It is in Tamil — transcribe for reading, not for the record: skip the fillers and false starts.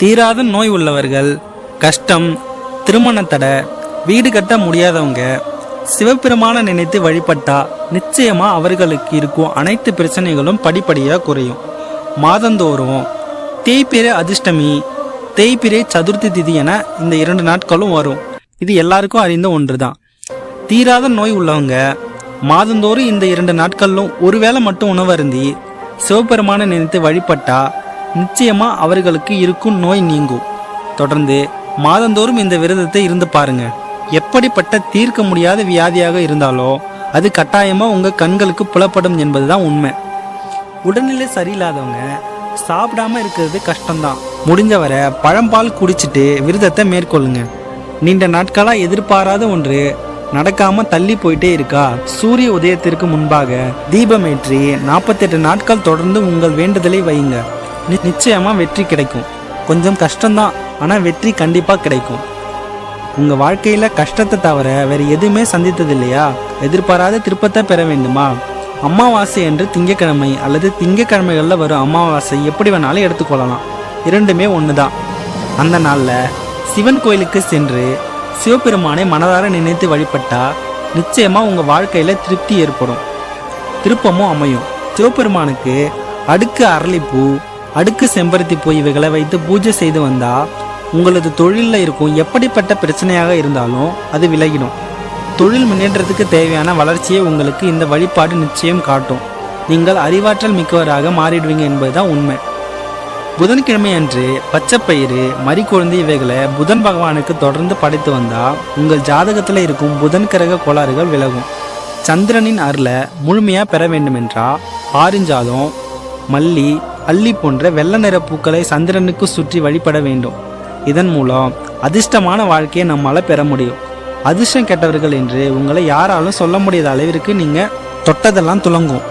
தீராத நோய் உள்ளவர்கள், கஷ்டம், திருமண தடை, வீடு கட்ட முடியாதவங்க சிவபெருமான நினைத்து வழிபட்டா நிச்சயமா அவர்களுக்கு இருக்கும் அனைத்து பிரச்சனைகளும் படிப்படியா குறையும். மாதந்தோறும் தேய்பிறை அதிர்ஷ்டமி, தேய்பிறை சதுர்த்தி திதி என இந்த 2 நாட்களும் வரும். இது எல்லாருக்கும் அறிந்த ஒன்றுதான். தீராத நோய் உள்ளவங்க மாதந்தோறும் இந்த 2 நாட்களிலும் ஒருவேளை மட்டும் உணவு அருந்தி சிவபெருமான நினைத்து வழிபட்டா நிச்சயமா அவர்களுக்கு இருக்கும் நோய் நீங்கும். தொடர்ந்து மாதந்தோறும் இந்த விரதத்தை இருந்து பாருங்க. எப்படிப்பட்ட தீர்க்க முடியாத வியாதியாக இருந்தாலோ அது கட்டாயமா உங்க கண்களுக்கு புலப்படும் என்பதுதான் உண்மை. உடல்நிலை சரியில்லாதவங்க சாப்பிடாம இருக்கிறது கஷ்டம்தான். முடிஞ்சவரை பழம்பால் குடிச்சிட்டு விரதத்தை மேற்கொள்ளுங்க. நீண்ட நாட்களா எதிர்பாராத ஒன்று நடக்காம தள்ளி போயிட்டே இருக்கா? சூரிய உதயத்திற்கு முன்பாக தீபமேற்றி 48 நாட்கள் தொடர்ந்து உங்கள் வேண்டுதலை வையுங்க. நிச்சயமா வெற்றி கிடைக்கும். கொஞ்சம் கஷ்டம்தான், ஆனா வெற்றி கண்டிப்பா கிடைக்கும். உங்க வாழ்க்கையில கஷ்டத்தை தவிர வேற எதுவுமே சந்தித்தது இல்லையா? எதிர்பாராத திருப்பத்தை பெற வேண்டுமா? அமாவாசை என்று திங்கக்கிழமை அல்லது திங்கக்கிழமைகள்ல வரும் அமாவாசை எப்படி வேணாலும் எடுத்துக்கொள்ளலாம். இரண்டுமே ஒண்ணுதான். அந்த நாள்ல சிவன் கோயிலுக்கு சென்று சிவபெருமானை மனதார நினைத்து வழிபட்டா நிச்சயமா உங்க வாழ்க்கையில திருப்தி ஏற்படும், திருப்பமும் அமையும். சிவபெருமானுக்கு அடுக்கு அரளிப்பூ, அடுக்கு செம்பருத்தி பூ இவைகளை வைத்து பூஜை செய்து வந்தா உங்களது தொழிலில் இருக்கும் எப்படிப்பட்ட பிரச்சனையாக இருந்தாலும் அது விலகிடும். தொழில் முன்னேற்றத்துக்கு தேவையான வளர்ச்சியை உங்களுக்கு இந்த வழிபாடு நிச்சயம் காட்டும். நீங்கள் அறிவாற்றல் மிக்கவராக மாறிடுவீங்க என்பதுதான் உண்மை. புதன்கிழமை அன்று பச்சைப்பயிறு, மறிக்குழந்தை இவைகளை புதன் பகவானுக்கு தொடர்ந்து படைத்து வந்தா உங்கள் ஜாதகத்தில் இருக்கும் புதன் கிரக கோளாறுகள் விலகும். சந்திரனின் அருளை முழுமையா பெற வேண்டுமென்றா ஆரஞ்சாதம், மல்லி, அல்லி போன்ற வெள்ளை நிற பூக்களை சந்திரனுக்கு சுற்றி வழிபட வேண்டும். இதன் மூலம் அதிர்ஷ்டமான வாழ்க்கையை நம்மால பெற முடியும். அதிர்ஷ்டம் கெட்டவர்கள் என்று உங்களை யாராலும் சொல்ல முடியாத அளவிற்கு நீங்க தொட்டதெல்லாம் துலங்கும்.